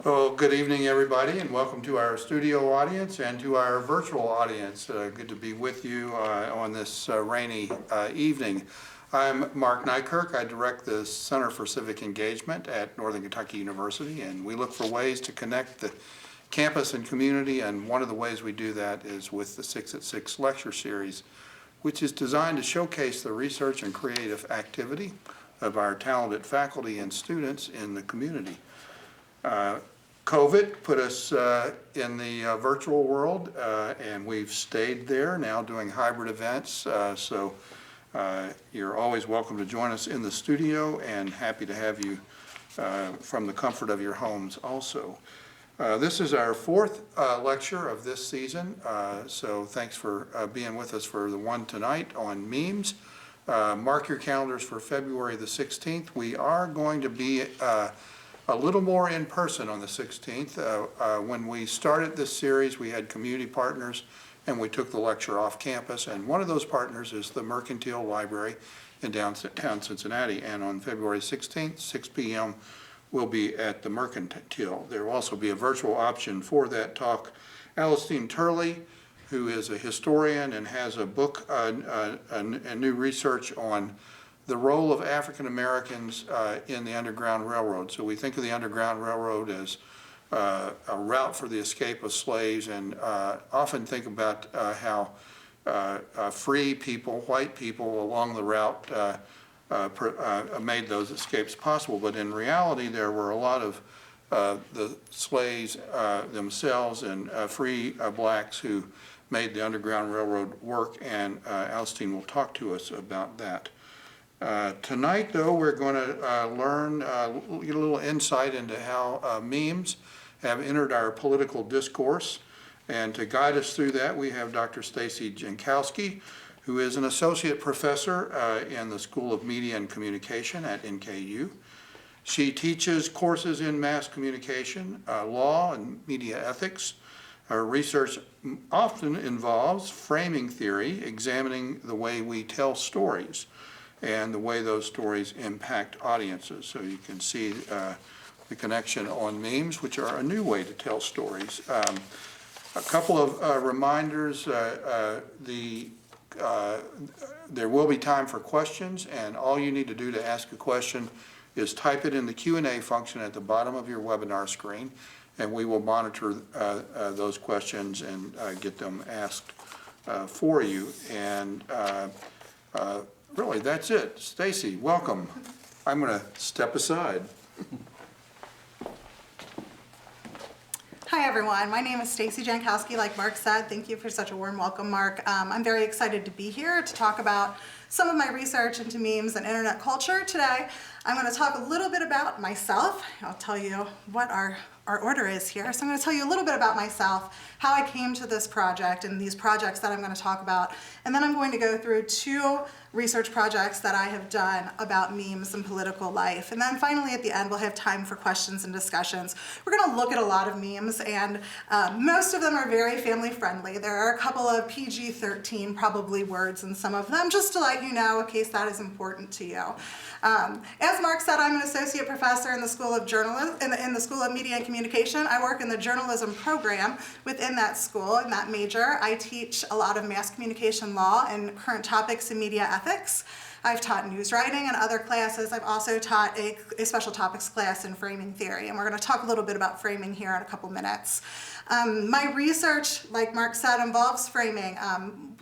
Well, good evening, everybody, and welcome to our studio audience and to our virtual audience. Good to be with you on this rainy evening. I'm Mark Nykirk. I direct the Center for Civic Engagement at Northern Kentucky University, and we look for ways to connect the campus and community, and one of the ways we do that is with the 6 at 6 lecture series, which is designed to showcase the research and creative activity of our talented faculty and students in the community. COVID put us in the virtual world, and we've stayed there, now doing hybrid events. So you're always welcome to join us in the studio, and happy to have you from the comfort of your homes also. This is our fourth lecture of this season, so thanks for being with us for the one tonight on memes. Mark your calendars for February the 16th. We are going to be a little more in person on the 16th. When we started this series, we had community partners and we took the lecture off campus, and one of those partners is the Mercantile Library in downtown Cincinnati, and on February 16th, 6 p.m. we'll be at the Mercantile. There will also be a virtual option for that talk. Alistine Turley, who is a historian and has a book, a new research on the role of African Americans in the Underground Railroad. So we think of the Underground Railroad as a route for the escape of slaves, and often think about how free people, white people along the route made those escapes possible. But in reality, there were a lot of the slaves themselves and free blacks who made the Underground Railroad work, and Alistine will talk to us about that. Tonight, though, we're going to get a little insight into how memes have entered our political discourse. And to guide us through that, we have Dr. Stacy Jankowski, who is an associate professor in the School of Media and Communication at NKU. She teaches courses in mass communication, law, and media ethics. Her research often involves framing theory, examining the way we tell stories and the way those stories impact audiences. So you can see the connection on memes, which are a new way to tell stories. A couple of reminders, there will be time for questions, and all you need to do to ask a question is type it in the Q&A function at the bottom of your webinar screen, and we will monitor those questions and get them asked for you. And really, that's it. Stacy, welcome. I'm going to step aside. Hi everyone, my name is Stacy Jankowski. Like Mark said, thank you for such a warm welcome, Mark. I'm very excited to be here to talk about some of my research into memes and internet culture. Today, I'm going to talk a little bit about myself. I'll tell you what our order is here. So I'm going to tell you a little bit about myself, how I came to this project and these projects that I'm going to talk about. And then I'm going to go through two research projects that I have done about memes and political life. And then finally at the end, we'll have time for questions and discussions. We're going to look at a lot of memes, and most of them are very family friendly. There are a couple of PG-13 probably words in some of them, just to let you know in case that is important to you. As Mark said, I'm an associate professor in the School of Journalism, in the School of Media and Communication. I work in the journalism program within that school, in that major. I teach a lot of mass communication law and current topics in media ethics. I've taught news writing and other classes. I've also taught a special topics class in framing theory, and we're going to talk a little bit about framing here in a couple minutes. My research, like Mark said, involves framing.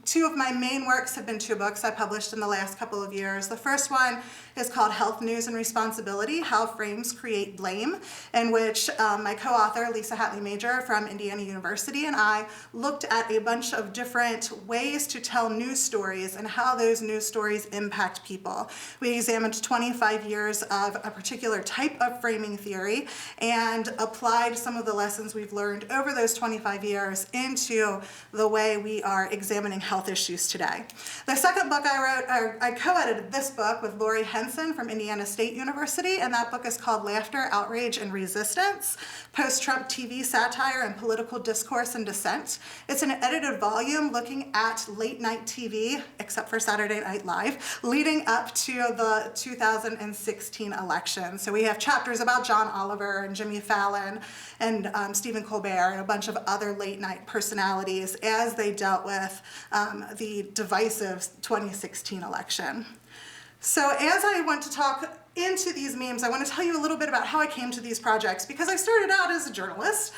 Two of my main works have been two books I published in the last couple of years. The first one is called Health, News, and Responsibility, How Frames Create Blame, in which my co-author, Lisa Hatley Major from Indiana University, and I looked at a bunch of different ways to tell news stories and how those news stories impact people. We examined 25 years of a particular type of framing theory and applied some of the lessons we've learned over those 25 years into the way we are examining health issues today. The second book I wrote, I co-edited this book with Lori Henson Jensen from Indiana State University, and that book is called Laughter, Outrage, and Resistance, Post-Trump TV Satire and Political Discourse and Dissent. It's an edited volume looking at late night TV, except for Saturday Night Live, leading up to the 2016 election. So we have chapters about John Oliver and Jimmy Fallon and Stephen Colbert and a bunch of other late night personalities as they dealt with the divisive 2016 election. So as I want to talk into these memes, I want to tell you a little bit about how I came to these projects, because I started out as a journalist,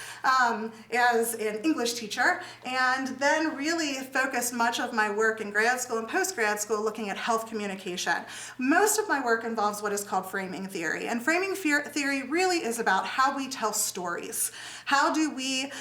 as an English teacher, and then really focused much of my work in grad school and post-grad school looking at health communication. Most of my work involves what is called framing theory, and framing theory really is about how we tell stories. How do we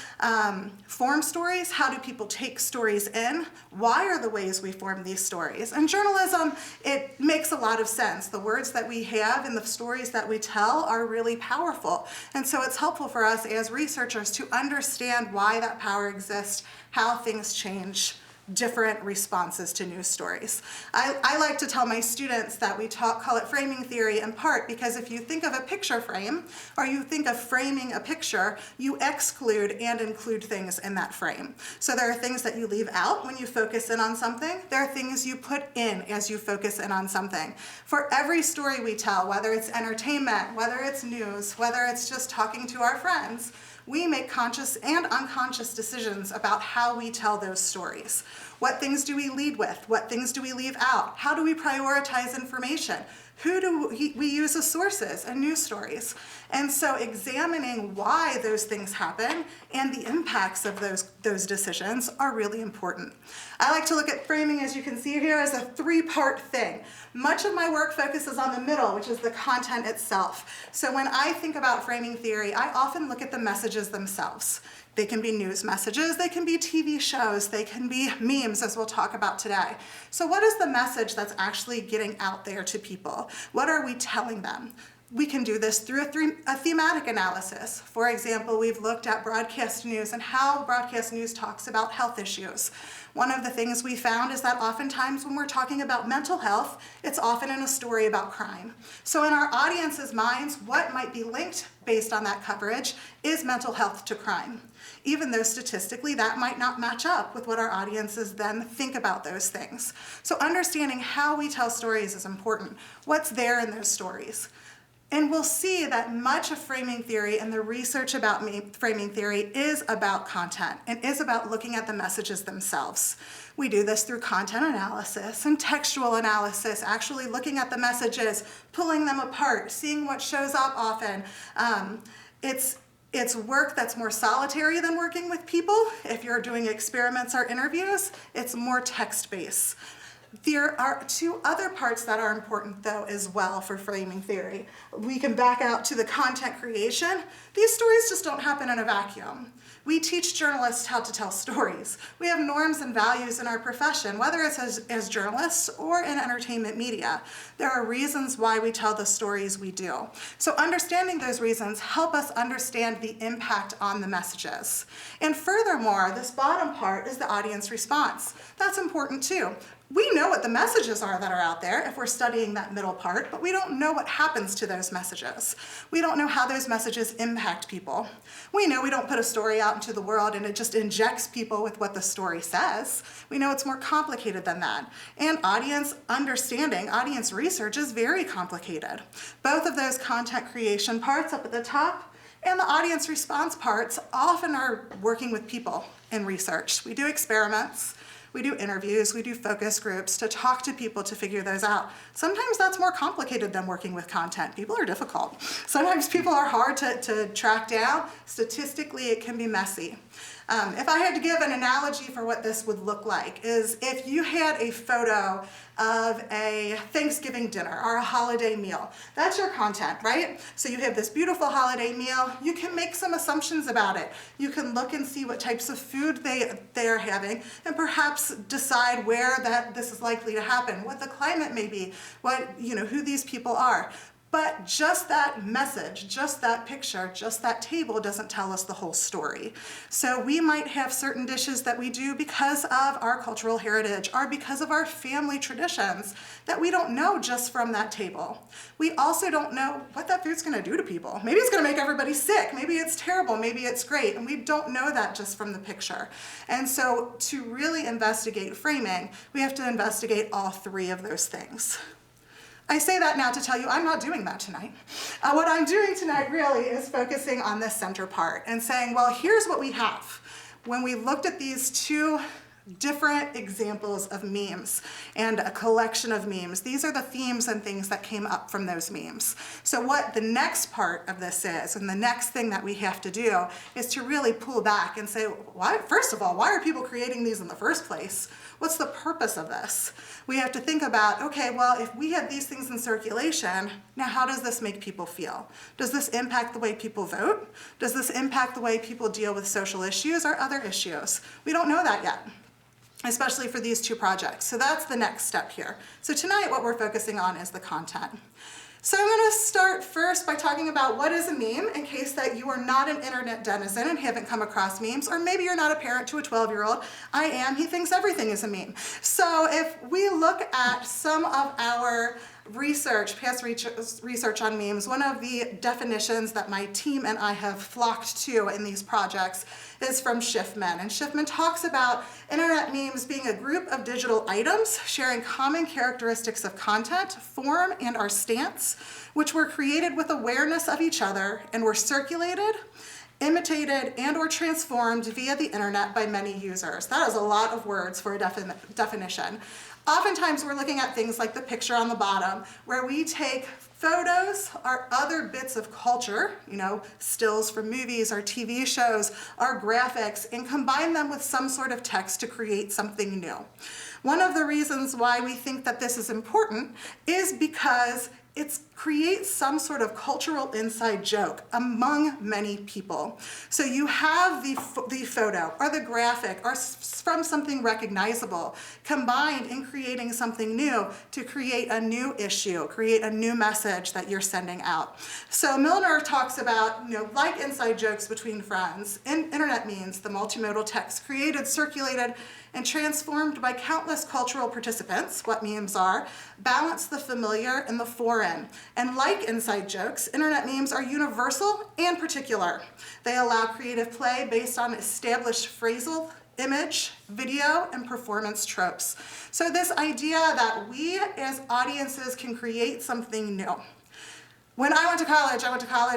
form stories? How do people take stories in? Why are the ways we form these stories? In journalism, it makes a lot of sense. The words that we have and the stories that we tell are really powerful. And so it's helpful for us as researchers to understand why that power exists, how things change, different responses to news stories. I like to tell my students that we call it framing theory in part because if you think of a picture frame or you think of framing a picture, you exclude and include things in that frame. So there are things that you leave out when you focus in on something. There are things you put in as you focus in on something. For every story we tell, whether it's entertainment, whether it's news, whether it's just talking to our friends, we make conscious and unconscious decisions about how we tell those stories. What things do we lead with? What things do we leave out? How do we prioritize information? Who do we use as sources and news stories? And so examining why those things happen and the impacts of those decisions are really important. I like to look at framing, as you can see here, as a three-part thing. Much of my work focuses on the middle, which is the content itself. So when I think about framing theory, I often look at the messages themselves. They can be news messages, they can be TV shows, they can be memes, as we'll talk about today. So what is the message that's actually getting out there to people? What are we telling them? We can do this through a thematic analysis. For example, we've looked at broadcast news and how broadcast news talks about health issues. One of the things we found is that oftentimes when we're talking about mental health, it's often in a story about crime. So in our audience's minds, what might be linked based on that coverage is mental health to crime, even though statistically that might not match up with what our audiences then think about those things. So understanding how we tell stories is important. What's there in those stories? And we'll see that much of framing theory and the research about framing theory is about content and is about looking at the messages themselves. We do this through content analysis and textual analysis, actually looking at the messages, pulling them apart, seeing what shows up often. It's work that's more solitary than working with people. If you're doing experiments or interviews, it's more text-based. There are two other parts that are important, though, as well for framing theory. We can back out to the content creation. These stories just don't happen in a vacuum. We teach journalists how to tell stories. We have norms and values in our profession, whether it's as journalists or in entertainment media. There are reasons why we tell the stories we do. So understanding those reasons help us understand the impact on the messages. And furthermore, this bottom part is the audience response. That's important too. We know what the messages are that are out there if we're studying that middle part, but we don't know what happens to those messages. We don't know how those messages impact people. We know we don't put a story out into the world and it just injects people with what the story says. We know it's more complicated than that. And audience understanding, audience research is very complicated. Both of those content creation parts up at the top and the audience response parts often are working with people in research. We do experiments. We do interviews, we do focus groups to talk to people to figure those out. Sometimes that's more complicated than working with content. People are difficult. Sometimes people are hard to track down. Statistically, it can be messy. If I had to give an analogy for what this would look like is if you had a photo of a Thanksgiving dinner or a holiday meal. That's your content, right? So you have this beautiful holiday meal. You can make some assumptions about it. You can look and see what types of food they are having and perhaps decide where this is likely to happen, what the climate may be, who these people are. But just that message, just that picture, just that table doesn't tell us the whole story. So we might have certain dishes that we do because of our cultural heritage or because of our family traditions that we don't know just from that table. We also don't know what that food's gonna do to people. Maybe it's gonna make everybody sick, maybe it's terrible, maybe it's great, and we don't know that just from the picture. And so to really investigate framing, we have to investigate all three of those things. I say that now to tell you I'm not doing that tonight. What I'm doing tonight really is focusing on this center part and saying, well, here's what we have. When we looked at these two different examples of memes and a collection of memes, these are the themes and things that came up from those memes. So what the next part of this is, and the next thing that we have to do, is to really pull back and say, why, first of all, why are people creating these in the first place? What's the purpose of this? We have to think about, okay, well, if we have these things in circulation, now how does this make people feel? Does this impact the way people vote? Does this impact the way people deal with social issues or other issues? We don't know that yet, especially for these two projects. So that's the next step here. So tonight what we're focusing on is the content. So I'm going to start first by talking about what is a meme, in case that you are not an internet denizen and haven't come across memes, or maybe you're not a parent to a 12-year-old. I am. He thinks everything is a meme. So if we look at some of our past research on memes, one of the definitions that my team and I have flocked to in these projects is from Schiffman. And Schiffman talks about internet memes being a group of digital items sharing common characteristics of content, form, and our stance, which were created with awareness of each other and were circulated, imitated, and or transformed via the internet by many users. That is a lot of words for a definition. Oftentimes we're looking at things like the picture on the bottom, where we take photos or other bits of culture, stills from movies or TV shows or graphics, and combine them with some sort of text to create something new. One of the reasons why we think that this is important is because it creates some sort of cultural inside joke among many people. So you have the photo or the graphic or from something recognizable combined in creating something new to create a new issue, create a new message that you're sending out. So Milner talks about, like inside jokes between friends, internet memes, the multimodal text created, circulated, and transformed by countless cultural participants, what memes are, balance the familiar and the foreign. And like inside jokes, internet memes are universal and particular. They allow creative play based on established phrasal, image, video, and performance tropes. So this idea that we as audiences can create something new. When I went to college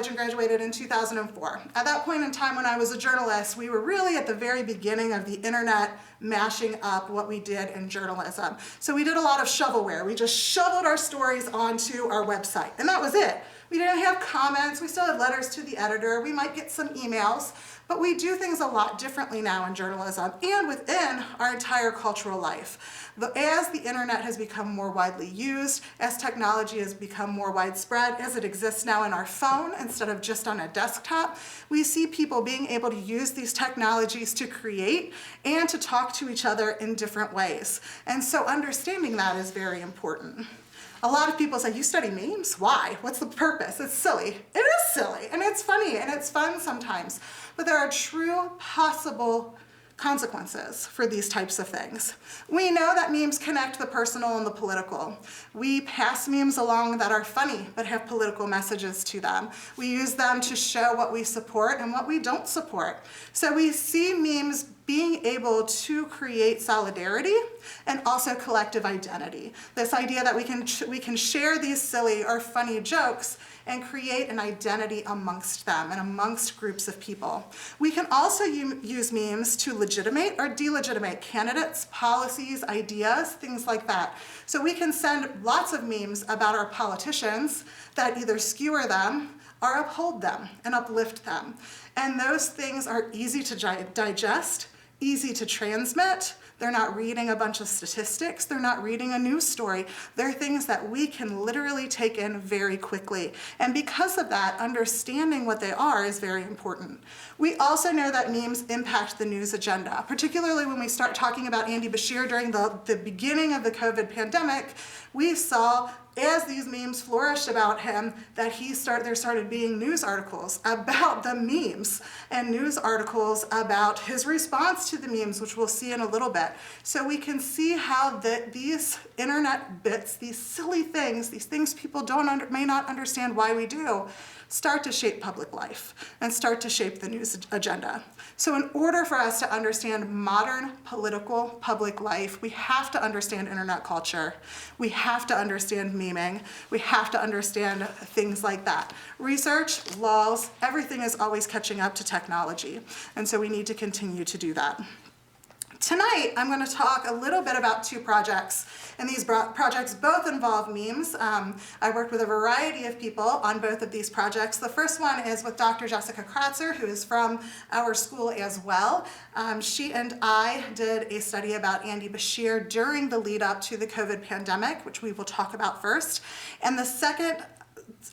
and graduated in 2004. At that point in time when I was a journalist, we were really at the very beginning of the internet mashing up what we did in journalism. So we did a lot of shovelware. We just shoveled our stories onto our website, and that was it. We didn't have comments. We still had letters to the editor. We might get some emails, but we do things a lot differently now in journalism and within our entire cultural life. As the internet has become more widely used, as technology has become more widespread, as it exists now in our phone instead of just on a desktop, we see people being able to use these technologies to create and to talk to each other in different ways. And so understanding that is very important. A lot of people say, you study memes? Why? What's the purpose? It's silly. It is silly, and it's funny, and it's fun sometimes. But there are true possible consequences for these types of things. We know that memes connect the personal and the political. We pass memes along that are funny but have political messages to them. We use them to show what we support and what we don't support. So we see memes being able to create solidarity and also collective identity. This idea that we can share these silly or funny jokes and create an identity amongst them and amongst groups of people. We can also use memes to legitimate or delegitimate candidates, policies, ideas, things like that. So we can send lots of memes about our politicians that either skewer them or uphold them and uplift them. And those things are easy to digest, easy to transmit. They're not reading a bunch of statistics. They're not reading a news story. They're things that we can literally take in very quickly. And because of that, understanding what they are is very important. We also know that memes impact the news agenda, particularly when we start talking about Andy Bashir during the beginning of the COVID pandemic. We saw as these memes flourished about him, that there started being news articles about the memes and news articles about his response to the memes, which we'll see in a little bit. So we can see how these internet bits, these silly things, these things people may not understand why we do, start to shape public life and start to shape the news agenda. So in order for us to understand modern political public life, we have to understand internet culture. We have to understand memeing. We have to understand things like that. Research, laws, everything is always catching up to technology. And so we need to continue to do that. Tonight, I'm going to talk a little bit about two projects, and these projects both involve memes. I worked with a variety of people on both of these projects. The first one is with Dr. Jessica Kratzer, who is from our school as well. She and I did a study about Andy Beshear during the lead up to the COVID pandemic, which we will talk about first. And the second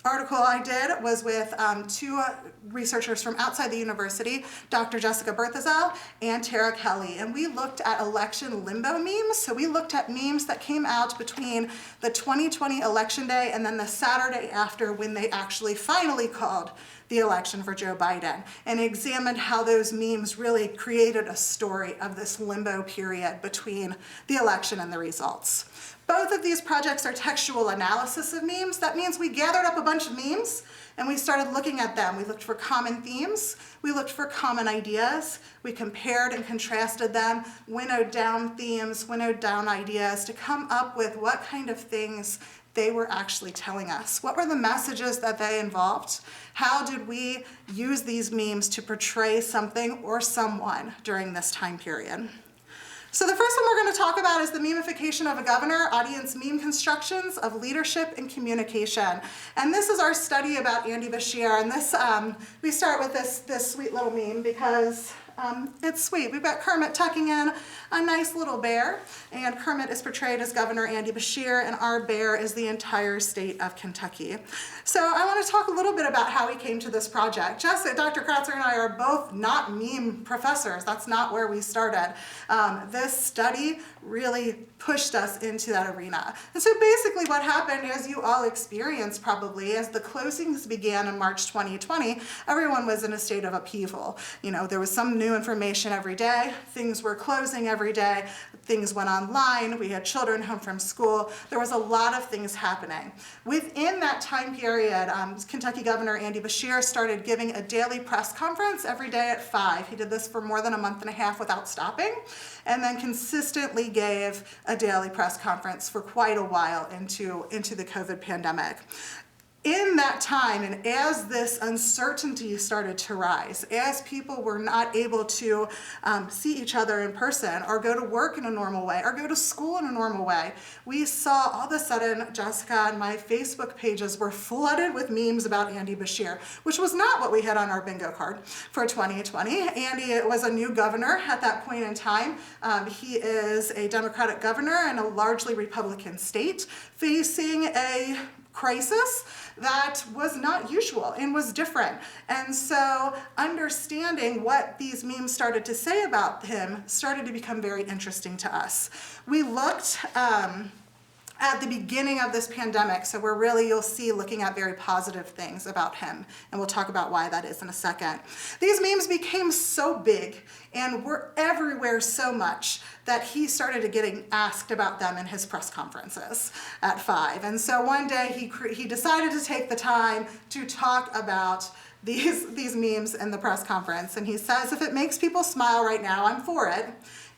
article I did was with two researchers from outside the university, Dr. Jessica Berthazel and Tara Kelly, and we looked at election limbo memes. So we looked at memes that came out between the 2020 election day and then the Saturday after, when they actually finally called the election for Joe Biden, and examined how those memes really created a story of this limbo period between the election and the results. Both of these projects are textual analysis of memes. That means we gathered up a bunch of memes and we started looking at them. We looked for common themes, we looked for common ideas, we compared and contrasted them, winnowed down themes, winnowed down ideas to come up with what kind of things they were actually telling us. What were the messages that they involved? How did we use these memes to portray something or someone during this time period? So the first one we're going to talk about is the memification of a governor, audience meme constructions of leadership and communication. And this is our study about Andy Beshear. And this, we start with this sweet little meme because it's sweet. We've got Kermit tucking in a nice little bear, and Kermit is portrayed as Governor Andy Beshear, and our bear is the entire state of Kentucky. So I want to talk a little bit about how we came to this project. Dr. Kratzer and I are both not meme professors. That's not where we started. This study really pushed us into that arena. And so basically what happened, as you all experienced probably, as the closings began in March 2020, everyone was in a state of upheaval. You know, there was some new information every day, things were closing every day, things went online, we had children home from school, there was a lot of things happening. Within that time period, Kentucky Governor Andy Beshear started giving a daily press conference every day at 5. He did this for more than a month and a half without stopping, and then consistently gave a daily press conference for quite a while into the COVID pandemic. In that time, and as this uncertainty started to rise, as people were not able to see each other in person or go to work in a normal way or go to school in a normal way, we saw all of a sudden Jessica and my Facebook pages were flooded with memes about Andy Beshear, which was not what we had on our bingo card for 2020. Andy was a new governor at that point in time. He is a Democratic governor in a largely Republican state facing a crisis that was not usual and was different. And so understanding what these memes started to say about him started to become very interesting to us. We looked at the beginning of this pandemic, so we're really, you'll see, looking at very positive things about him, and we'll talk about why that is in a second. These memes became so big and were everywhere so much that he started getting asked about them in his press conferences at 5. And so one day he decided to take the time to talk about these memes in the press conference, and he says, if it makes people smile right now, I'm for it.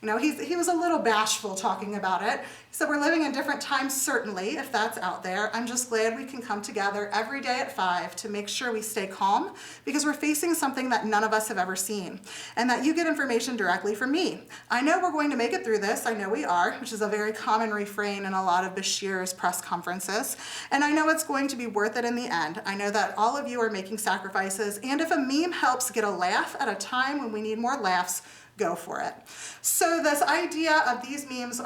You know, he was a little bashful talking about it. He said, we're living in different times, certainly, if that's out there. I'm just glad we can come together every day at 5 to make sure we stay calm, because we're facing something that none of us have ever seen, and that you get information directly from me. I know we're going to make it through this. I know we are, which is a very common refrain in a lot of Beshear's press conferences. And I know it's going to be worth it in the end. I know that all of you are making sacrifices, and if a meme helps get a laugh at a time when we need more laughs, go for it. So this idea of these memes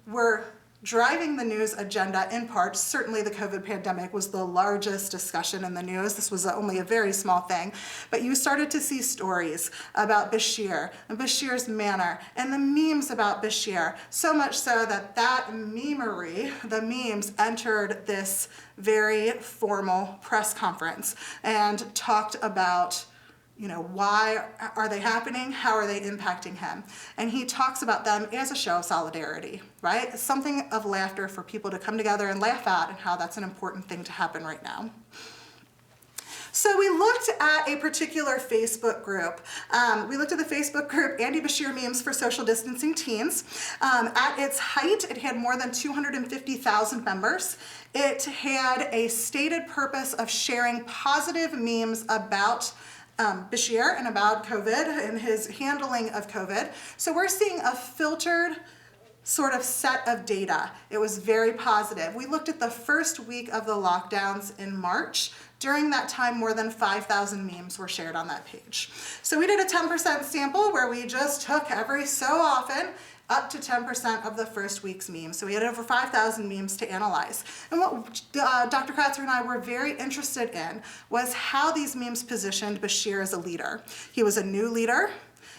were driving the news agenda in part. Certainly the COVID pandemic was the largest discussion in the news. This was only a very small thing. But you started to see stories about Bashir and Bashir's manner and the memes about Bashir, so much so that memery, the memes, entered this very formal press conference and talked about, why are they happening? How are they impacting him? And he talks about them as a show of solidarity, right? Something of laughter for people to come together and laugh at, and how that's an important thing to happen right now. So we looked at a particular Facebook group. We looked at the Facebook group, Andy Bashir Memes for Social Distancing Teens. At its height, it had more than 250,000 members. It had a stated purpose of sharing positive memes about Bashir and about COVID and his handling of COVID. So we're seeing a filtered sort of set of data. It was very positive. We looked at the first week of the lockdowns in March. During that time, more than 5,000 memes were shared on that page. So we did a 10% sample where we just took every so often up to 10% of the first week's memes. So we had over 5,000 memes to analyze. And what Dr. Kratzer and I were very interested in was how these memes positioned Bashir as a leader. He was a new leader.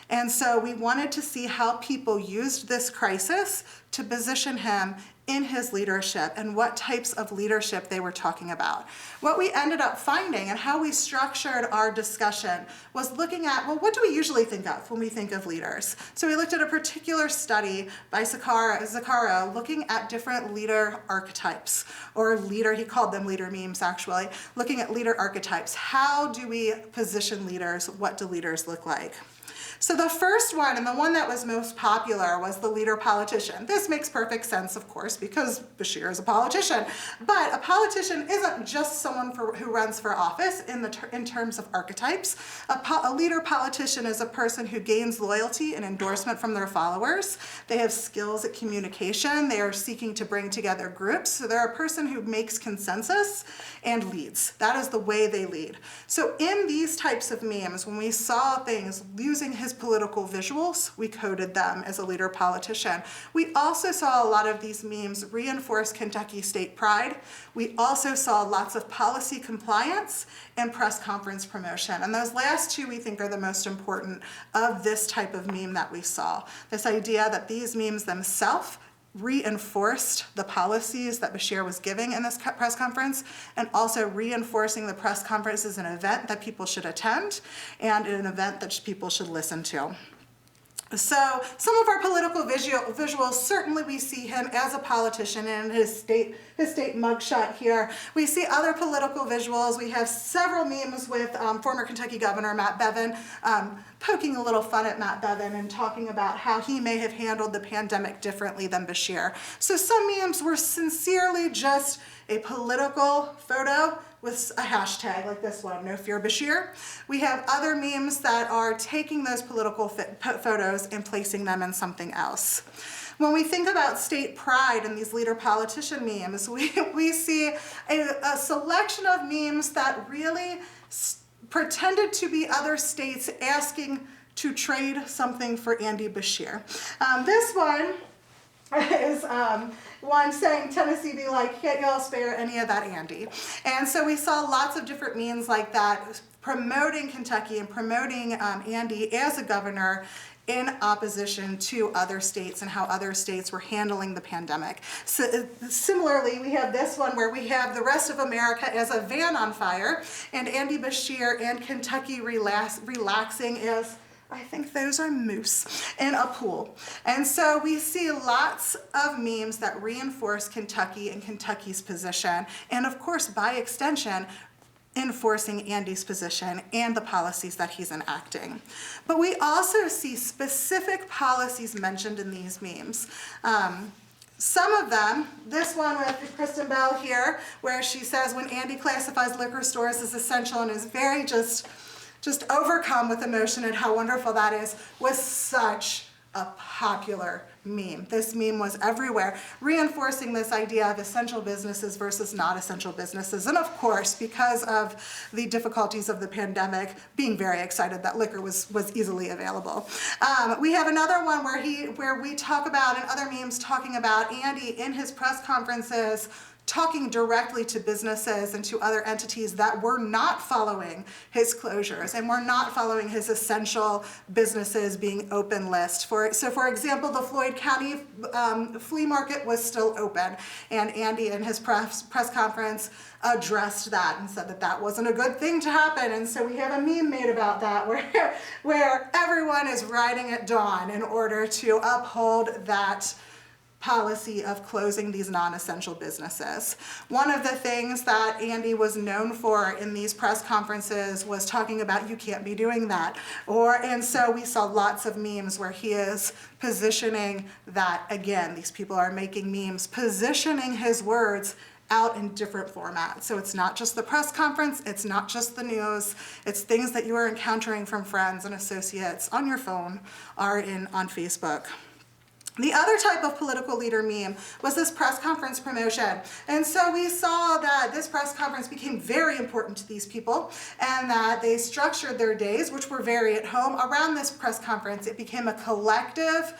And so we wanted to see how people used this crisis to position him in his leadership and what types of leadership they were talking about. What we ended up finding and how we structured our discussion was looking at, well, what do we usually think of when we think of leaders? So we looked at a particular study by Zaccaria looking at different leader archetypes, or he called them leader memes actually, looking at leader archetypes. How do we position leaders? What do leaders look like? So the first one, and the one that was most popular, was the leader politician. This makes perfect sense, of course, because Bashir is a politician. But a politician isn't just someone who runs for office in terms of archetypes. A leader politician is a person who gains loyalty and endorsement from their followers. They have skills at communication. They are seeking to bring together groups. So they're a person who makes consensus and leads. That is the way they lead. So in these types of memes, when we saw things using his political visuals, we coded them as a leader politician. We also saw a lot of these memes reinforce Kentucky state pride. We also saw lots of policy compliance and press conference promotion. And those last two we think are the most important of this type of meme that we saw. This idea that these memes themselves reinforced the policies that Bashir was giving in this press conference, and also reinforcing the press conference as an event that people should attend and an event that people should listen to. So some of our political visuals, certainly we see him as a politician in his state mugshot here. We see other political visuals. We have several memes with former Kentucky Governor Matt Bevin poking a little fun at Matt Bevin and talking about how he may have handled the pandemic differently than Bashir. So some memes were sincerely just a political photo with a hashtag like this one, No Fear Bashir. We have other memes that are taking those political photos and placing them in something else. When we think about state pride and these leader politician memes, we see a selection of memes that really pretended to be other states asking to trade something for Andy Bashir. This one is one saying, Tennessee be like, can't y'all spare any of that Andy? And so we saw lots of different memes like that promoting Kentucky and promoting Andy as a governor in opposition to other states and how other states were handling the pandemic. So, similarly, we have this one where we have the rest of America as a van on fire, and Andy Bashir and Kentucky relaxing as, I think those are moose, in a pool. And so we see lots of memes that reinforce Kentucky and Kentucky's position, and of course, by extension, enforcing Andy's position and the policies that he's enacting. But we also see specific policies mentioned in these memes. Some of them, this one with Kristen Bell here, where she says when Andy classifies liquor stores as essential and is very just overcome with emotion at how wonderful that is, was such a popular meme. This meme was everywhere, reinforcing this idea of essential businesses versus not essential businesses. And of course, because of the difficulties of the pandemic, being very excited that liquor was easily available. We have another one where we talk about, and other memes talking about Andy in his press conferences talking directly to businesses and to other entities that were not following his closures and were not following his essential businesses being open list. So for example, the Floyd County flea market was still open, and Andy in his press conference addressed that and said that that wasn't a good thing to happen. And so we have a meme made about that where everyone is riding at dawn in order to uphold that policy of closing these non-essential businesses. One of the things that Andy was known for in these press conferences was talking about, you can't be doing that. And so we saw lots of memes where he is positioning that, again, these people are making memes, positioning his words out in different formats. So it's not just the press conference, it's not just the news, it's things that you are encountering from friends and associates on your phone or on Facebook. The other type of political leader meme was this press conference promotion. And so we saw that this press conference became very important to these people and that they structured their days, which were very at home, around this press conference. It became a collective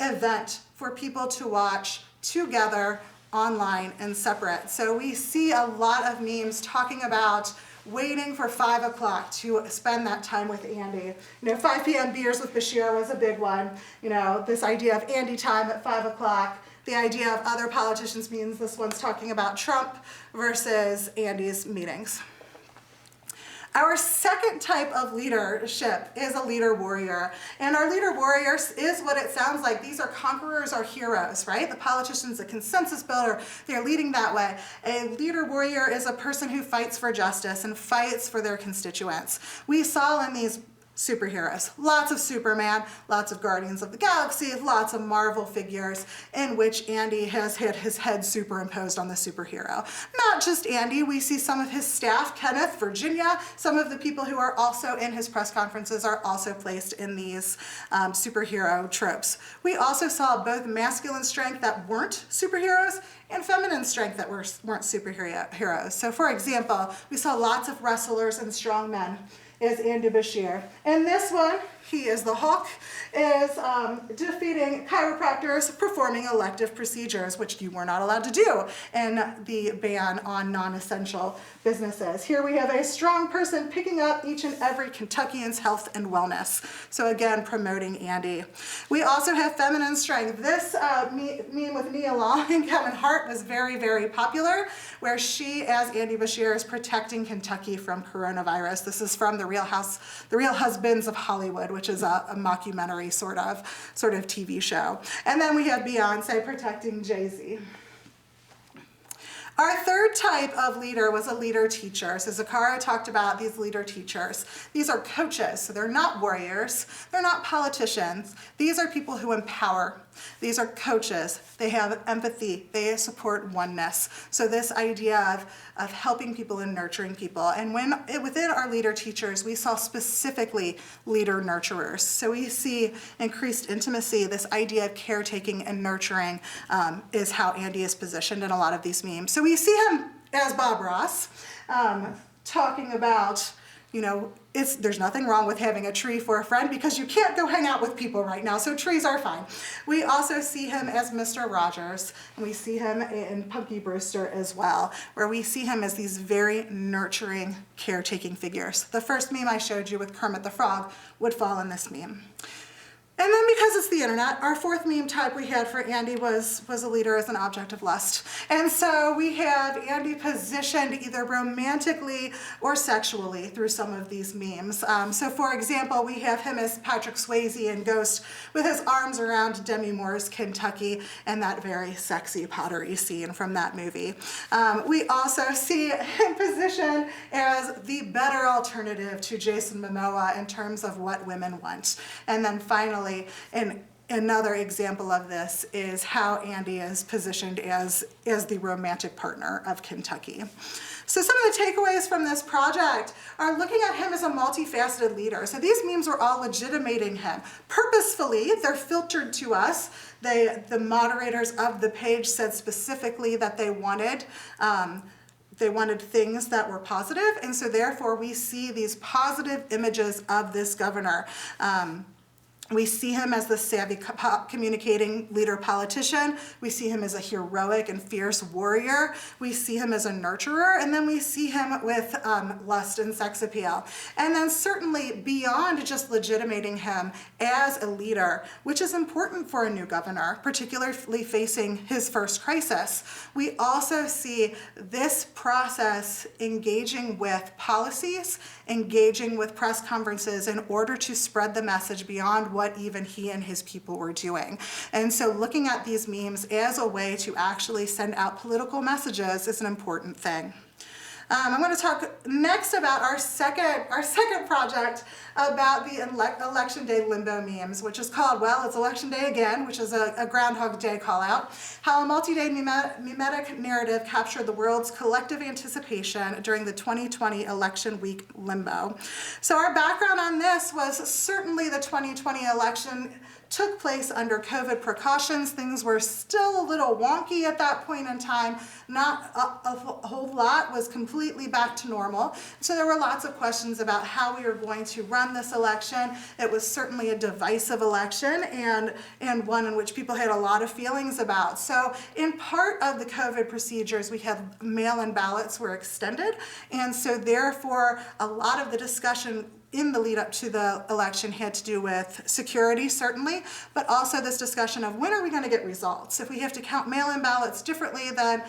event for people to watch together, online and separate. So we see a lot of memes talking about waiting for 5 o'clock to spend that time with Andy. 5 p.m. beers with Bashir was a big one. This idea of Andy time at 5 o'clock. The idea of other politicians means this one's talking about Trump versus Andy's meetings. Our second type of leadership is a leader warrior. And our leader warriors is what it sounds like. These are conquerors or heroes, right? The politician's a consensus builder. They're leading that way. A leader warrior is a person who fights for justice and fights for their constituents. We saw in these superheroes, lots of Superman, lots of Guardians of the Galaxy, lots of Marvel figures in which Andy has had his head superimposed on the superhero. Not just Andy, we see some of his staff, Kenneth, Virginia, some of the people who are also in his press conferences are also placed in these superhero tropes. We also saw both masculine strength that weren't superheroes and feminine strength that weren't superheroes. So for example, we saw lots of wrestlers and strong men is Andy Bashir. And this one, he is the Hulk, is defeating chiropractors performing elective procedures, which you were not allowed to do in the ban on non-essential businesses. Here we have a strong person picking up each and every Kentuckian's health and wellness. So again, promoting Andy. We also have feminine strength. This meme with Nia Long and Kevin Hart was very, very popular, where she, as Andy Bashir, is protecting Kentucky from coronavirus. This is from The Real Husbands of Hollywood, which is a mockumentary sort of TV show. And then we have Beyonce protecting Jay-Z. Our third type of leader was a leader teacher. So Zakara talked about these leader teachers. These are coaches, so they're not warriors, they're not politicians. These are people who empower. These are coaches. They have empathy. They support oneness. So this idea of helping people and nurturing people. And within our leader teachers, we saw specifically leader nurturers. So we see increased intimacy. This idea of caretaking and nurturing is how Andy is positioned in a lot of these memes. So we see him as Bob Ross, talking about, there's nothing wrong with having a tree for a friend because you can't go hang out with people right now, so trees are fine. We also see him as Mr. Rogers, and we see him in Punky Brewster as well, where we see him as these very nurturing, caretaking figures. The first meme I showed you with Kermit the Frog would fall in this meme. And then because it's the internet, our fourth meme type we had for Andy was a leader as an object of lust. And so we have Andy positioned either romantically or sexually through some of these memes. So for example, we have him as Patrick Swayze in Ghost with his arms around Demi Moore's Kentucky and that very sexy pottery scene from that movie. We also see him positioned as the better alternative to Jason Momoa in terms of what women want. And then finally, in another example of this is how Andy is positioned as the romantic partner of Kentucky. So some of the takeaways from this project are looking at him as a multifaceted leader. So these memes were all legitimating him. Purposefully, they're filtered to us. The moderators of the page said specifically that they wanted things that were positive, and so therefore we see these positive images of this governor. We see him as the savvy communicating leader politician. We see him as a heroic and fierce warrior. We see him as a nurturer, and then we see him with lust and sex appeal. And then certainly beyond just legitimating him as a leader, which is important for a new governor, particularly facing his first crisis, we also see this process engaging with policies, engaging with press conferences in order to spread the message beyond what even he and his people were doing. And so looking at these memes as a way to actually send out political messages is an important thing. I'm going to talk next about our second project about the Election Day limbo memes, which is called, well, it's Election Day again, which is a Groundhog Day call out, how a multi-day memetic narrative captured the world's collective anticipation during the 2020 election week limbo. So our background on this was certainly the 2020 election took place under COVID precautions. Things were still a little wonky at that point in time. Not a whole lot was completely back to normal. So there were lots of questions about how we were going to run this election. It was certainly a divisive election and one in which people had a lot of feelings about. So in part of the COVID procedures, we had mail-in ballots were extended. And so therefore, a lot of the discussion in the lead up to the election had to do with security, certainly, but also this discussion of when are we going to get results? If we have to count mail-in ballots differently than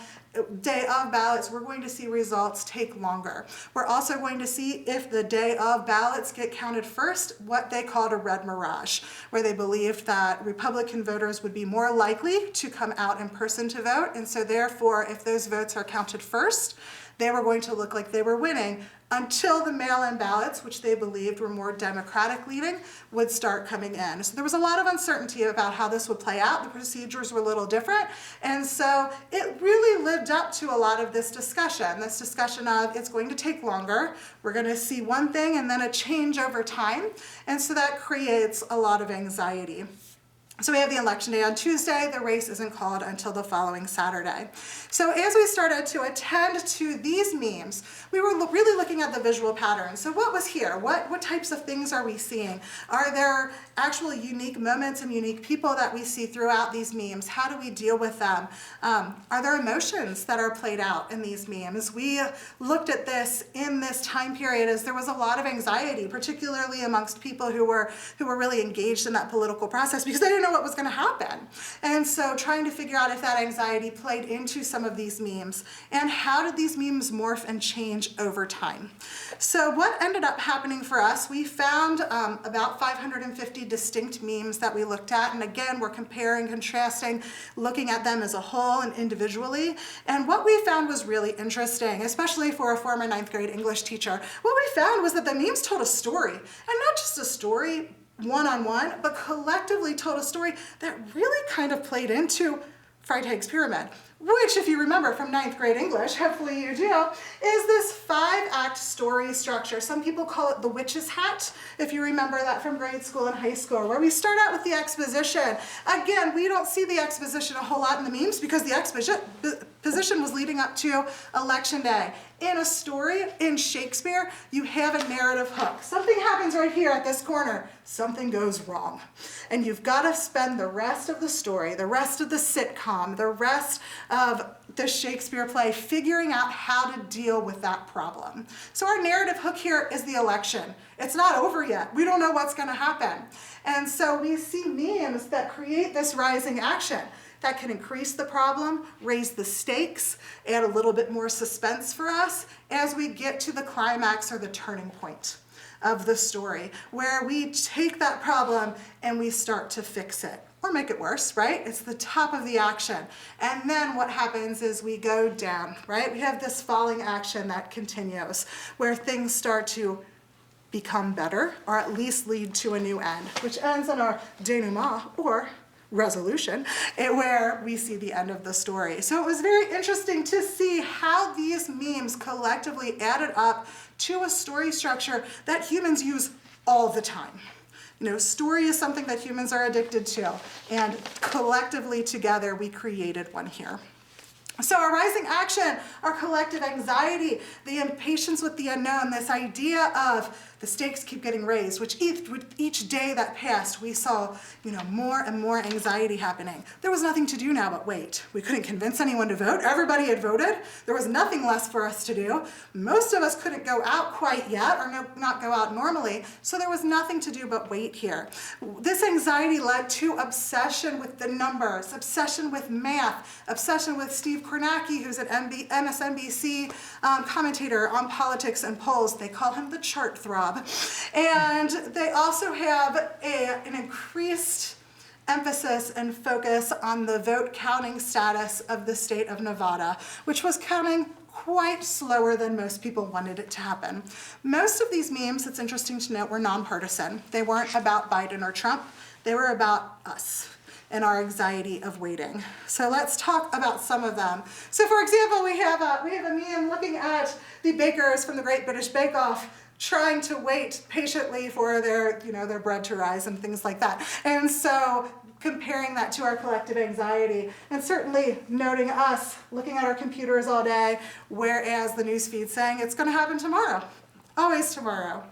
day of ballots, we're going to see results take longer. We're also going to see if the day of ballots get counted first, what they called a red mirage, where they believed that Republican voters would be more likely to come out in person to vote, and so therefore, if those votes are counted first, they were going to look like they were winning until the mail-in ballots, which they believed were more Democratic leaning, would start coming in. So there was a lot of uncertainty about how this would play out. The procedures were a little different. And so it really lived up to a lot of this discussion of it's going to take longer. We're going to see one thing and then a change over time. And so that creates a lot of anxiety. So we have the election day on Tuesday. The race isn't called until the following Saturday. So as we started to attend to these memes, we were really looking at the visual patterns. So what was here? What types of things are we seeing? Are there actual unique moments and unique people that we see throughout these memes? How do we deal with them? Are there emotions that are played out in these memes? We looked at this in this time period as there was a lot of anxiety, particularly amongst people who were really engaged in that political process because they didn't know what was going to happen. And so trying to figure out if that anxiety played into some of these memes and how did these memes morph and change over time. So what ended up happening for us, we found about 550 distinct memes that we looked at. And again, we're comparing, contrasting, looking at them as a whole and individually. And what we found was really interesting, especially for a former 9th grade English teacher. What we found was that the memes told a story, and not just a story one-on-one, but collectively told a story that really kind of played into Freytag's pyramid, which, if you remember from 9th grade English, hopefully you do, is this 5-act story structure. Some people call it the witch's hat, if you remember that from grade school and high school, where we start out with the exposition. Again, we don't see the exposition a whole lot in the memes because the exposition was leading up to Election Day. In a story, in Shakespeare, you have a narrative hook. Something happens right here at this corner. Something goes wrong. And you've got to spend the rest of the story, the rest of the sitcom, the rest of the Shakespeare play figuring out how to deal with that problem. So our narrative hook here is the election. It's not over yet. We don't know what's going to happen. And so we see memes that create this rising action that can increase the problem, raise the stakes, add a little bit more suspense for us as we get to the climax or the turning point of the story, where we take that problem and we start to fix it or make it worse, right? It's the top of the action. And then what happens is we go down, right? We have this falling action that continues where things start to become better, or at least lead to a new end, which ends in our denouement, or resolution, where we see the end of the story. So it was very interesting to see how these memes collectively added up to a story structure that humans use all the time. You know, story is something that humans are addicted to, and collectively together we created one here. So our rising action, our collective anxiety, the impatience with the unknown, this idea of the stakes keep getting raised, which each day that passed, we saw, more and more anxiety happening. There was nothing to do now but wait. We couldn't convince anyone to vote. Everybody had voted. There was nothing less for us to do. Most of us couldn't go out quite yet, or not go out normally, so there was nothing to do but wait here. This anxiety led to obsession with the numbers, obsession with math, obsession with Steve Kornacki, who's an MSNBC commentator on politics and polls. They call him the chart throb. And they also have an increased emphasis and focus on the vote counting status of the state of Nevada, which was counting quite slower than most people wanted it to happen. Most of these memes, it's interesting to note, were nonpartisan. They weren't about Biden or Trump. They were about us and our anxiety of waiting. So let's talk about some of them. So for example, we have a meme looking at the bakers from the Great British Bake Off trying to wait patiently for their bread to rise and things like that. And so comparing that to our collective anxiety, and certainly noting us looking at our computers all day, whereas the newsfeed saying it's gonna happen tomorrow, always tomorrow.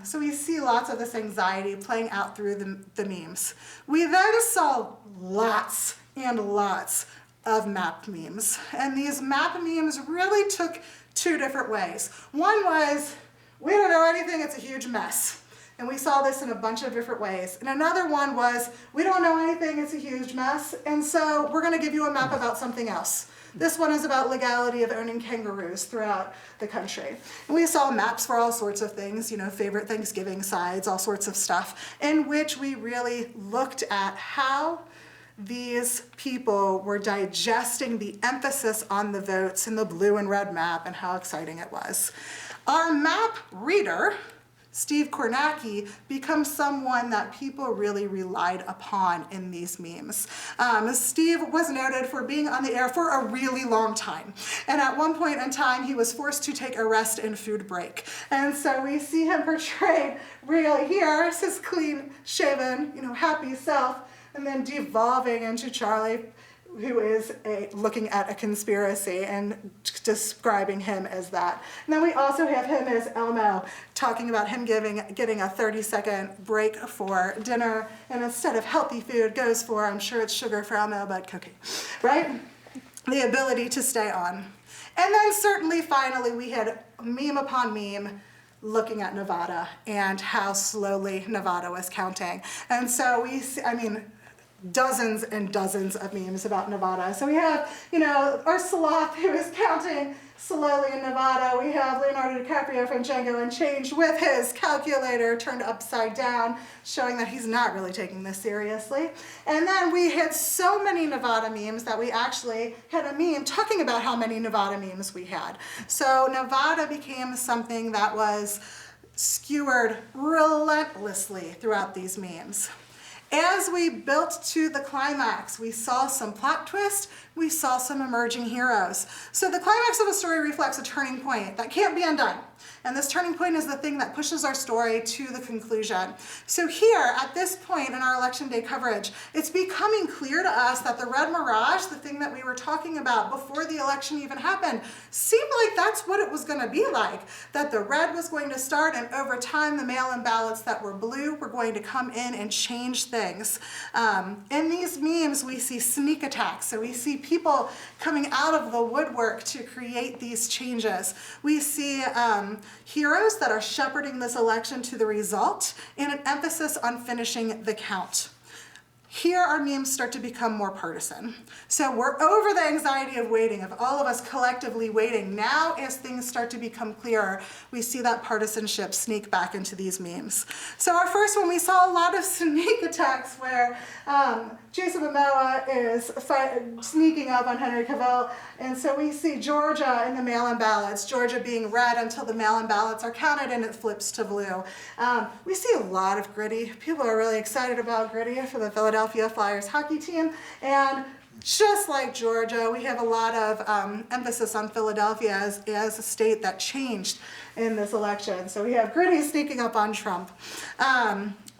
So we see lots of this anxiety playing out through the memes. We then saw lots and lots of map memes. And these map memes really took two different ways. One was, we don't know anything, it's a huge mess. And we saw this in a bunch of different ways. And another one was, we don't know anything, it's a huge mess, and so we're gonna give you a map about something else. This one is about legality of owning kangaroos throughout the country. And we saw maps for all sorts of things, favorite Thanksgiving sides, all sorts of stuff, in which we really looked at how these people were digesting the emphasis on the votes in the blue and red map and how exciting it was. Our map reader, Steve Kornacki, becomes someone that people really relied upon in these memes. Steve was noted for being on the air for a really long time. And at one point in time, he was forced to take a rest and food break. And so we see him portrayed really here as his clean shaven, happy self, and then devolving into Charlie, who is looking at a conspiracy and describing him as that. And then we also have him as Elmo, talking about him getting a 30-second break for dinner, and instead of healthy food goes for, I'm sure it's sugar for Elmo, but cookie, right? The ability to stay on. And then certainly, finally, we had meme upon meme looking at Nevada and how slowly Nevada was counting. And so we see, dozens and dozens of memes about Nevada. So we have, our sloth who is counting slowly in Nevada. We have Leonardo DiCaprio from Django Unchained with his calculator turned upside down, showing that he's not really taking this seriously. And then we had so many Nevada memes that we actually had a meme talking about how many Nevada memes we had. So Nevada became something that was skewered relentlessly throughout these memes. As we built to the climax, we saw some plot twist, we saw some emerging heroes. So the climax of a story reflects a turning point that can't be undone. And this turning point is the thing that pushes our story to the conclusion. So here, at this point in our Election Day coverage, it's becoming clear to us that the red mirage, the thing that we were talking about before the election even happened, seemed like that's what it was gonna be like. That the red was going to start, and over time, the mail-in ballots that were blue were going to come in and change things. In these memes, we see sneak attacks. So we see people coming out of the woodwork to create these changes. We see heroes that are shepherding this election to the result, and an emphasis on finishing the count. here our memes start to become more partisan. So we're over the anxiety of waiting, of all of us collectively waiting. Now, as things start to become clearer, we see that partisanship sneak back into these memes. So our first one, we saw a lot of sneak attacks where Jason Momoa is sneaking up on Henry Cavill. And so we see Georgia in the mail-in ballots, Georgia being red until the mail-in ballots are counted and it flips to blue. We see a lot of Gritty. People are really excited about Gritty for the Philadelphia Flyers hockey team. And just like Georgia, we have a lot of emphasis on Philadelphia as a state that changed in this election. So we have Gritty sneaking up on Trump.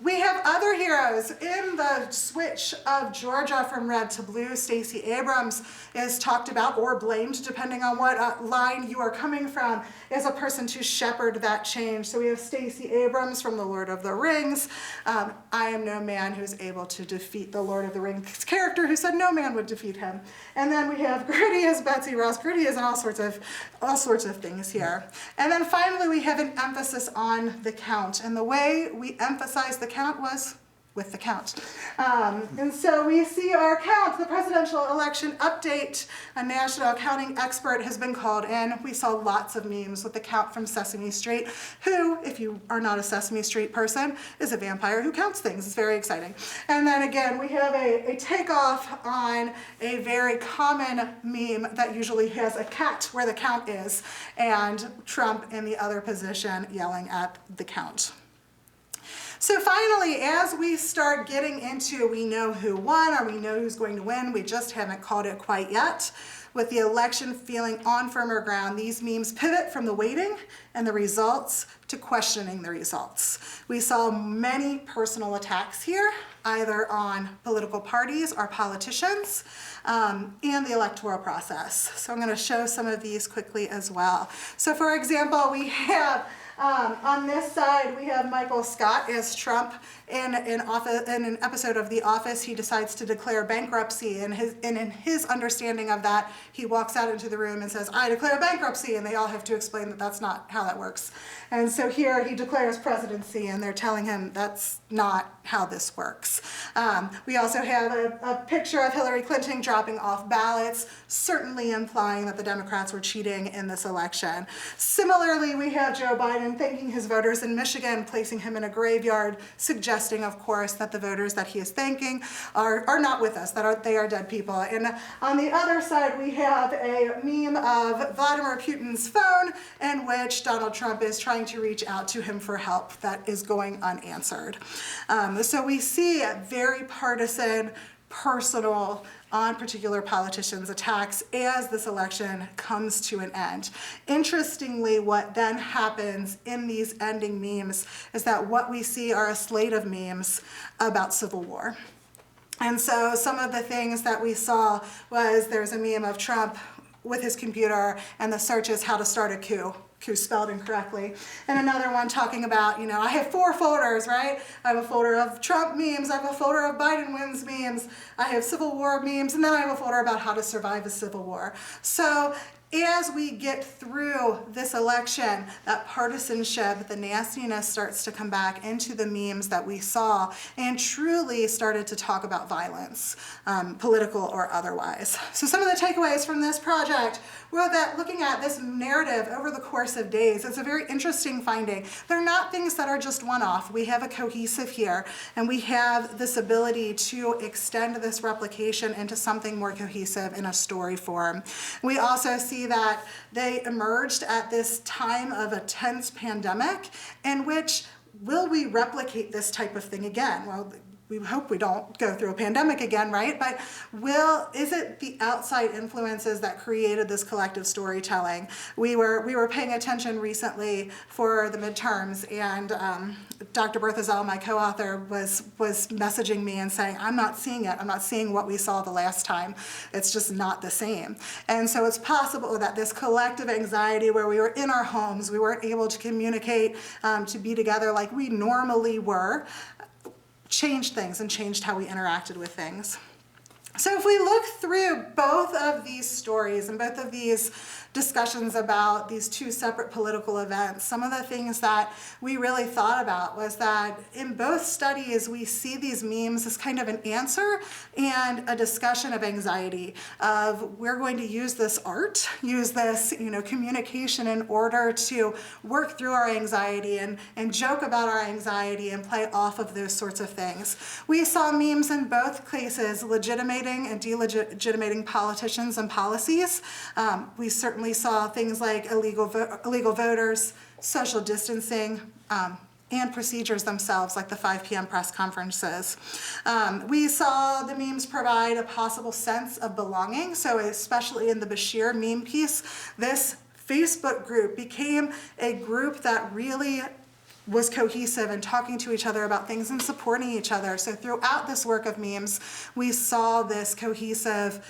We have other heroes in the switch of Georgia from red to blue. Stacey Abrams is talked about or blamed, depending on what line you are coming from, as a person to shepherd that change. So we have Stacey Abrams from The Lord of the Rings. I am no man who's able to defeat the Lord of the Rings character who said no man would defeat him. And then we have Gritty as Betsy Ross. Gritty is in all sorts of things here. And then finally we have an emphasis on the count. And the way we emphasize the count was with the count. And so we see our count, the presidential election update. A national accounting expert has been called in. We saw lots of memes with the count from Sesame Street, who, if you are not a Sesame Street person, is a vampire who counts things. It's very exciting. And then again, we have a takeoff on a very common meme that usually has a cat where the count is, and Trump in the other position yelling at the count. So finally, as we start getting into we know who won or we know who's going to win, we just haven't called it quite yet. With the election feeling on firmer ground, these memes pivot from the waiting and the results to questioning the results. We saw many personal attacks here, either on political parties or politicians, and the electoral process. So I'm going to show some of these quickly as well. So for example, we have on this side, we have Michael Scott as Trump. In an episode of The Office, he decides to declare bankruptcy, and in his understanding of that, he walks out into the room and says, "I declare bankruptcy," and they all have to explain that that's not how that works. And so here he declares presidency, and they're telling him that's not how this works. We also have a picture of Hillary Clinton dropping off ballots, certainly implying that the Democrats were cheating in this election. Similarly, we have Joe Biden thanking his voters in Michigan, placing him in a graveyard, suggesting, of course, that the voters that he is thanking are not with us, that they are dead people. And on the other side, we have a meme of Vladimir Putin's phone in which Donald Trump is trying to reach out to him for help that is going unanswered. So we see very partisan, personal, on particular politicians' attacks as this election comes to an end. Interestingly, what then happens in these ending memes is that what we see are a slate of memes about civil war. And so some of the things that we saw was there's a meme of Trump with his computer, and the search is how to start a coup spelled incorrectly. And another one talking about, I have 4 folders, right? I have a folder of Trump memes, I have a folder of Biden wins memes, I have Civil War memes, and then I have a folder about how to survive a civil war. So as we get through this election, that partisanship, the nastiness starts to come back into the memes that we saw and truly started to talk about violence, political or otherwise. So some of the takeaways from this project were that looking at this narrative over the course of days, it's a very interesting finding. They're not things that are just one-off. We have a cohesive here, and we have this ability to extend this replication into something more cohesive in a story form. We also see that they emerged at this time of a tense pandemic in which, will we replicate this type of thing again? Well, we hope we don't go through a pandemic again, right? But is it the outside influences that created this collective storytelling? We were paying attention recently for the midterms, and Dr. Bertha Zell, my co-author, was messaging me and saying, I'm not seeing it. I'm not seeing what we saw the last time. It's just not the same. And so it's possible that this collective anxiety where we were in our homes, we weren't able to communicate, to be together like we normally were, changed things and changed how we interacted with things. So if we look through both of these stories and both of these discussions about these two separate political events, some of the things that we really thought about was that in both studies, we see these memes as kind of an answer and a discussion of anxiety, of we're going to use this art, use this, communication in order to work through our anxiety and joke about our anxiety and play off of those sorts of things. We saw memes in both cases legitimating and delegitimating politicians and policies. We certainly saw things like illegal voters, social distancing, and procedures themselves, like the 5 p.m. press conferences. We saw the memes provide a possible sense of belonging. So especially in the Bashir meme piece, this Facebook group became a group that really was cohesive and talking to each other about things and supporting each other. So throughout this work of memes, we saw this cohesive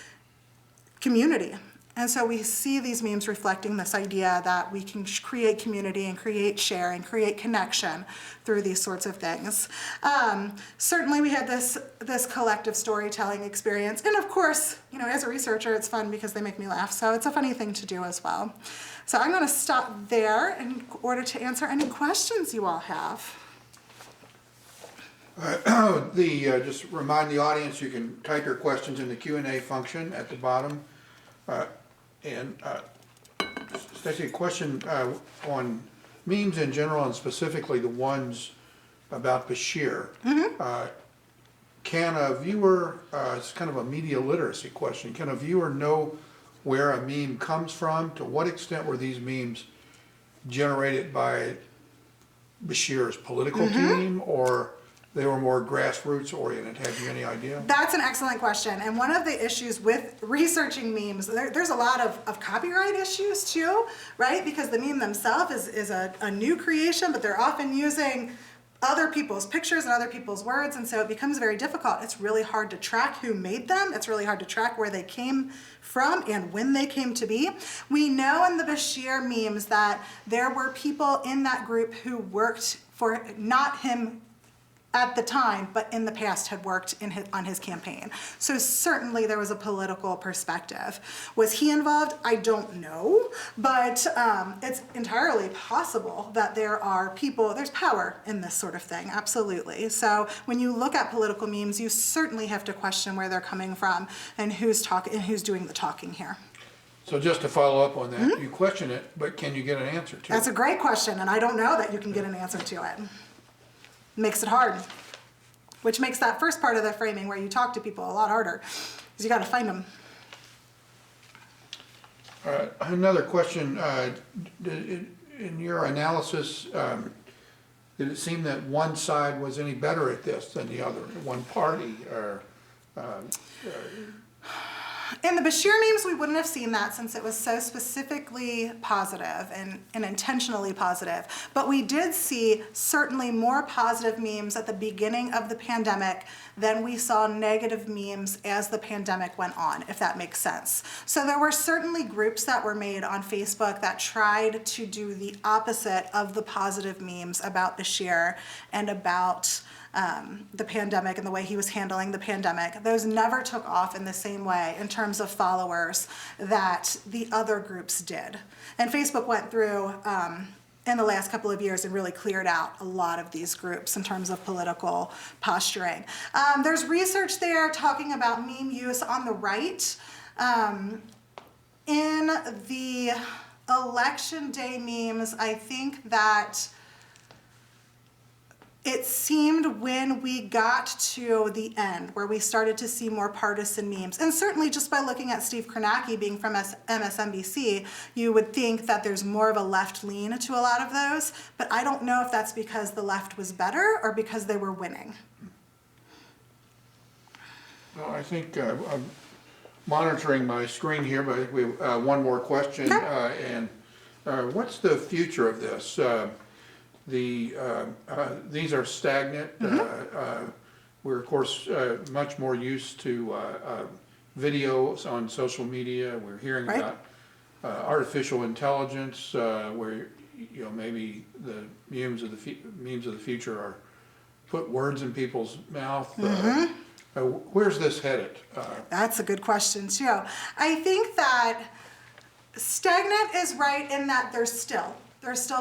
community. And so we see these memes reflecting this idea that we can create community and create share and create connection through these sorts of things. Certainly we had this collective storytelling experience. And of course, as a researcher, it's fun because they make me laugh. So it's a funny thing to do as well. So I'm going to stop there in order to answer any questions you all have. Just remind the audience, you can type your questions in the Q&A function at the bottom. Stacey, a question on memes in general and specifically the ones about Bashir. Can a viewer, it's kind of a media literacy question, can a viewer know where a meme comes from? To what extent were these memes generated by Bashir's political team, or they were more grassroots oriented? Have you any idea? That's an excellent question. And one of the issues with researching memes, there's a lot of copyright issues too, right? Because the meme themselves is a new creation, but they're often using other people's pictures and other people's words, and so it becomes very difficult. It's really hard to track who made them. It's really hard to track where they came from and when they came to be. We know in the Bashir memes that there were people in that group who worked for, not him at the time, but in the past had worked on his campaign. So certainly there was a political perspective. Was he involved? I don't know, but it's entirely possible that there's power in this sort of thing, absolutely. So when you look at political memes, you certainly have to question where they're coming from and who's doing the talking here. So just to follow up on that, you question it, but can you get an answer to it? That's a great question, and I don't know that you can get an answer to it. Makes it hard, which makes that first part of the framing where you talk to people a lot harder, because you got to find them. Another question, in your analysis, did it seem that one side was any better at this than the other, one party, or in the Bashir memes, we wouldn't have seen that since it was so specifically positive and intentionally positive. But we did see certainly more positive memes at the beginning of the pandemic than we saw negative memes as the pandemic went on, if that makes sense. So there were certainly groups that were made on Facebook that tried to do the opposite of the positive memes about Bashir and about the pandemic and the way he was handling the pandemic. Those never took off in the same way in terms of followers that the other groups did. And Facebook went through in the last couple of years and really cleared out a lot of these groups in terms of political posturing. There's research there talking about meme use on the right. In the election day memes, I think that it seemed when we got to the end where we started to see more partisan memes, and certainly just by looking at Steve Kornacki being from MSNBC, you would think that there's more of a left lean to a lot of those, but I don't know if that's because the left was better or because they were winning. Well, I think I'm monitoring my screen here, but I think we have one more question. Okay. And what's the future of this? These are stagnant. We're of course much more used to videos on social media. We're hearing about artificial intelligence, where maybe the memes of the future are put words in people's mouth. Where's this headed? That's a good question too. I think that Stagnant is right in that there's still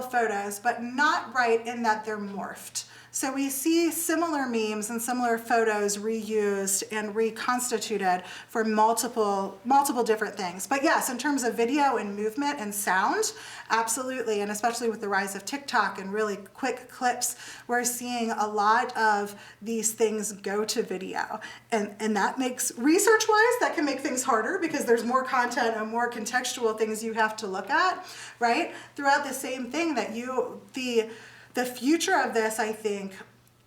photos, but not right in that they're morphed. So we see similar memes and similar photos reused and reconstituted for multiple different things. But yes, in terms of video and movement and sound, absolutely, and especially with the rise of TikTok and really quick clips, we're seeing a lot of these things go to video. And that makes, research-wise, that can make things harder because there's more content and more contextual things you have to look at, right? Throughout the same thing that the future of this, I think,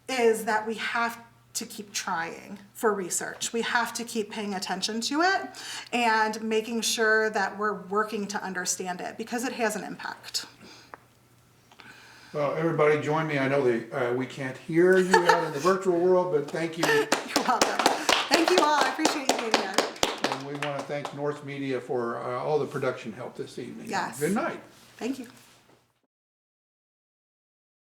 is that we have to keep trying for research. We have to keep paying attention to it and making sure that we're working to understand it because it has an impact. Well, everybody join me. I know we can't hear you out in the virtual world, but thank you. You're welcome. Thank you all. I appreciate you being here. And we want to thank North Media for all the production help this evening. Yes. Good night. Thank you.